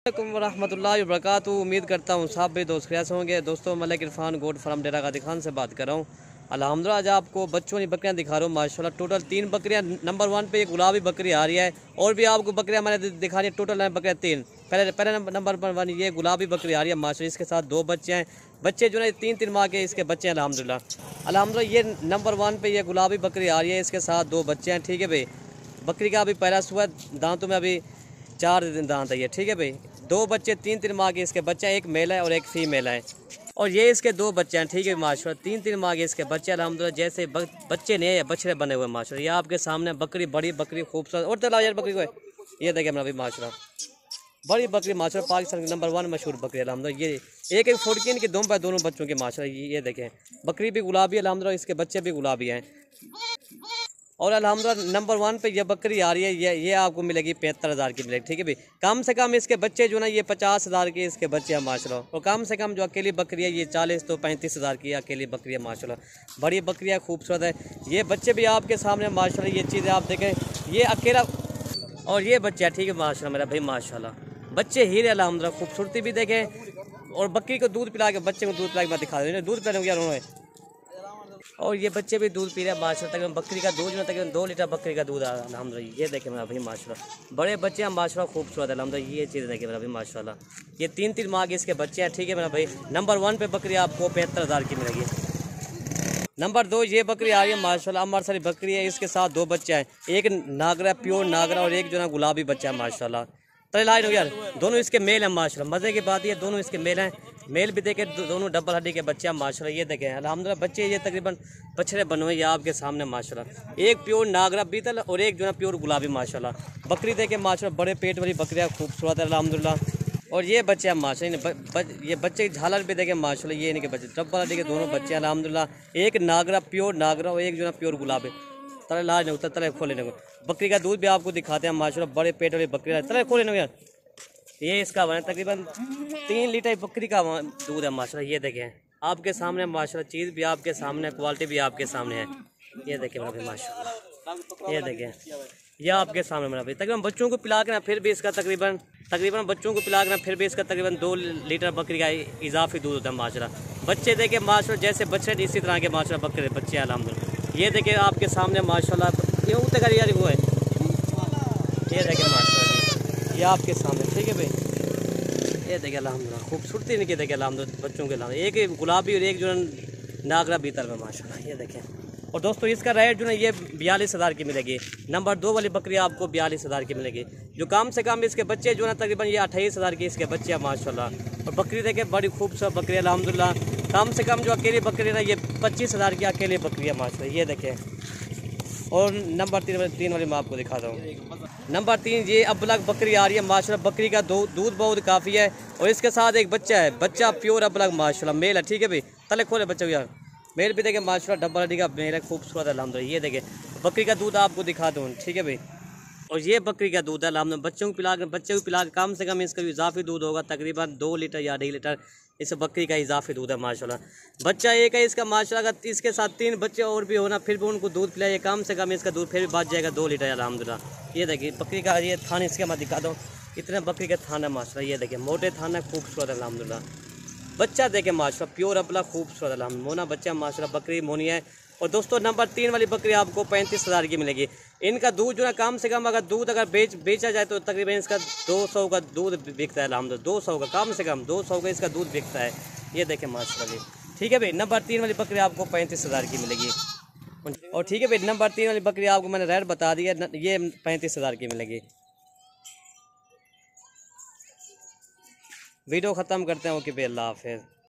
वरहमतुल्लाहि वबरकातुहू। उम्मीद करता हूँ सब भी दोस्त खैरियत से होंगे। दोस्तों मलिक इरफान गोट फार्म डेरा गाजी खान से बात कर रहा हूँ। अल्हम्दुलिल्लाह आज आपको बच्चों की बकरियाँ दिखा रहा हूँ। माशाल्लाह टोटल 3 बकरियाँ। नंबर 1 पे ये गुलाबी बकरी आ रही है और भी आपको बकरियाँ मैंने दिखा रही है। टोटल है बकरियाँ 3। पहले नंबर 1 ये गुलाबी बकरी आ रही है माशाल्लाह। इसके साथ 2 बच्चे हैं। बच्चे जो है 3 माह के इसके बच्चे हैं अल्हम्दुलिल्लाह। ये नंबर 1 पे ये गुलाबी बकरी आ रही है। इसके साथ 2 बच्चे हैं। ठीक है भाई, बकरी का अभी पहला सुबह दांतों में अभी 4 दांत है। ठीक है भाई, 2 बच्चे 3 माह के इसके बच्चे हैं। एक मेल है और एक फीमेल है और ये इसके 2 बच्चे हैं। ठीक है माशाल्लाह, 3 माह के इसके बच्चे अल्हम्दुलिल्लाह। जैसे बच्चे नहीं है, बछड़े बने हुए माशाल्लाह। ये आपके सामने बकरी, बड़ी बकरी खूबसूरत। और चला यार बकरी को, ये देखिए मेरा भाई माशाल्लाह बड़ी बकरी माशाल्लाह। पाकिस्तान की नंबर 1 मशहूर बकरी अल्हम्दुलिल्लाह। ये एक फुटकी इनकी दोनों बच्चों के माशाल्लाह। ये देखें, बकरी भी गुलाबी अल्हम्दुलिल्लाह, इसके बच्चे भी गुलाबी हैं। और अल्हम्दुलिल्लाह नंबर 1 पे ये बकरी आ रही है। ये आपको मिलेगी 75,000 की मिलेगी। ठीक है भाई, कम से कम इसके बच्चे जो ना ये 50,000 के इसके बच्चे हैं माशाल्लाह। और कम से कम जो अकेली बकरी है ये 40 तो 35,000 की अकेली बकरी है माशाल्लाह। बड़ी बकरियाँ खूबसूरत है। ये बच्चे भी आपके सामने माशाल्लाह। ये चीज़ें आप देखें, ये अकेला और ये बच्चे है। ठीक है माशाल्लाह मेरा भाई माशाल्लाह, बच्चे हीरे अल्हम्दुलिल्लाह। खूबसूरती भी देखें और बकरी को दूध पिला के, बच्चे को दूध पिला के मैं दिखा दूँ। दूध पिलाने यार उन्होंने, और ये बच्चे भी दूध पी रहे हैं माशाल्लाह। तकरीबन बकरी का दूध जो तकरीबन 2 लीटर बकरी का दूध आ रहा है अल्हम्दुलिल्लाह। ये देखें मेरा भाई माशाल्लाह, बड़े बच्चे हैं माशाल्लाह, खूबसूरत अल्हम्दुलिल्लाह। ये चीज़ देखें मेरा भाई माशाल्लाह। ये 3 माह के इसके बच्चे हैं। ठीक है मेरा भाई, नंबर 1 पे बकरी आपको 75,000 की मिलेगी। नंबर 2 ये बकरी आ रही है माशाल्लाह, अमरसरी बकरी है। इसके साथ 2 बच्चे हैं, एक नागरा प्योर नागरा और एक जो ना गुलाबी बच्चा है माशाल्लाह। तले लाइन हो यार, दोनों इसके मेल हैं माशाल्लाह। मज़े की बात ये दोनों इसके मेल हैं। मेल भी देखे, दोनों डबल हड्डी के बच्चे हैं माशाल्लाह। ये देखें अल्हम्दुलिल्लाह, बच्चे ये तकरीबन बछड़े बने हुए आपके सामने माशाल्लाह। एक प्योर नागरा बीतल और एक जो है प्योर गुलाबी माशाल्लाह। बकरी देखे माशाल्लाह, बड़े पेट वाली बकरियाँ खूबसूरत है अल्हम्दुलिल्लाह। और ये बच्चे हैं माशाल्लाह। ये बच्चे की झालर भी देखें माशाल्लाह। ये इनके बच्चे डबल हड्डी के दोनों बच्चे हैं अल्हम्दुलिल्लाह। एक नागरा प्योर नागरा और एक जो है प्योर गुलाबी। तले लाज नहीं होता, तले खोले नहीं। बकरी का दूध भी आपको दिखाते हैं माशाल्लाह। बड़े पेट वाली बकरी, तले खोले नहीं यार। ये इसका बना तकरीबन 3 लीटर बकरी का दूध है माशाल्लाह। ये देखें आपके सामने माशाल्लाह, चीज़ भी आपके सामने, क्वालिटी भी आपके सामने है। ये देखें मेरा भाई माशाल्लाह, ये देखें ये आपके सामने मेरा भाई। तकरीबन बच्चों को पिला के ना फिर भी इसका तकरीबन बच्चों को पिला के ना फिर भी इसका तकरीबन 2 लीटर बकरी का इजाफी दूध होता है माशाल्लाह। बच्चे देखें माशाल्लाह, जैसे बच्चे इसी तरह के माशाल्लाह बकरे बच्चे अल्हम्दुलिल्लाह। ये देखें आपके सामने माशाल्लाह, ये उतने का यार वो है। ये देखें माशाल्लाह, ये आपके सामने। ठीक है भाई, ये देखें अल्हम्दुलिल्लाह, खूबसूरती इनकी देखें अल्हम्दुलिल्लाह बच्चों के अलावा। एक गुलाबी और एक जो नागरा बीतल में माशाल्लाह। ये देखें। और दोस्तों इसका रेट जो है ये 42,000 की मिलेगी। नंबर 2 वाली बकरी आपको 42,000 की मिलेगी। जो कम से कम इसके बच्चे जो है तकरीबन ये 28,000 के इसके बच्चे हैं माशाल्लाह। और बकरी देखें बड़ी खूबसूरत बकरी है अल्हम्दुलिल्लाह। कम से कम जो अकेली बकरी ना ये 25,000 की अकेली बकरी है माशाल्लाह। ये देखें। और नंबर 3 वाली मैं आपको दिखाता हूँ। नंबर 3 ये अबलग बकरी आ रही है माशाल्लाह। बकरी का दूध बहुत काफ़ी है और इसके साथ एक बच्चा है, बच्चा प्योर अबलग माशाल्लाह, मेल है। ठीक है भाई, तले खोले बच्चे यार। मेल भी देखें माशाल्लाह, डबल हड्डी का मेल है, खूबसूरत है अल्हम्दुलिल्लाह। ये देखें बकरी का दूध आपको दिखा दूँ। ठीक है भाई, और ये बकरी का दूध है अल्हम्दुलिल्लाह। बच्चे को पिला के कम से कम इसका इजाफी दूध होगा तकरीबन 2 लीटर या 2.5 लीटर इस बकरी का इजाफी दूध है माशाल्लाह। बच्चा एक है इसका माशाल्लाह। अगर इसके साथ 3 बच्चे और भी होना फिर भी उनको दूध पिलाइए, कम से कम इसका दूध फिर भी बच जाएगा 2 लीटर अल्हम्दुलिल्लाह। ये देखिए बकरी का ये थान, इसके मैं दिखा दूँ। इतने बकरी के थान है माशाल्लाह। ये देखिए मोटे थान है, खूबसूरत अल्हम्दुलिल्लाह। बच्चा देखें माशाल्लाह, प्योर अपना खूबसूरत अल्हम्दुलिल्लाह। मोना बच्चा माशाल्लाह, बकरी मोनी है। और दोस्तों नंबर 3 वाली बकरी आपको 35,000 की मिलेगी। इनका दूध जो है कम से कम अगर दूध बेचा जाए तो तकरीबन इसका 200 का दूध बिकता है अल्हम्दुलिल्लाह। 200 का, कम से कम 200 का इसका दूध बिकता है। ये देखें माशाल्लाह। ठीक है भाई, नंबर 3 वाली बकरी आपको 35,000 की मिलेगी। और ठीक है भाई, नंबर 3 वाली बकरी आपको मैंने रेट बता दिया, ये 35,000 की मिलेगी। वीडियो ख़त्म करते हैं। ओके भाई, अल्लाह हाफ़िज़।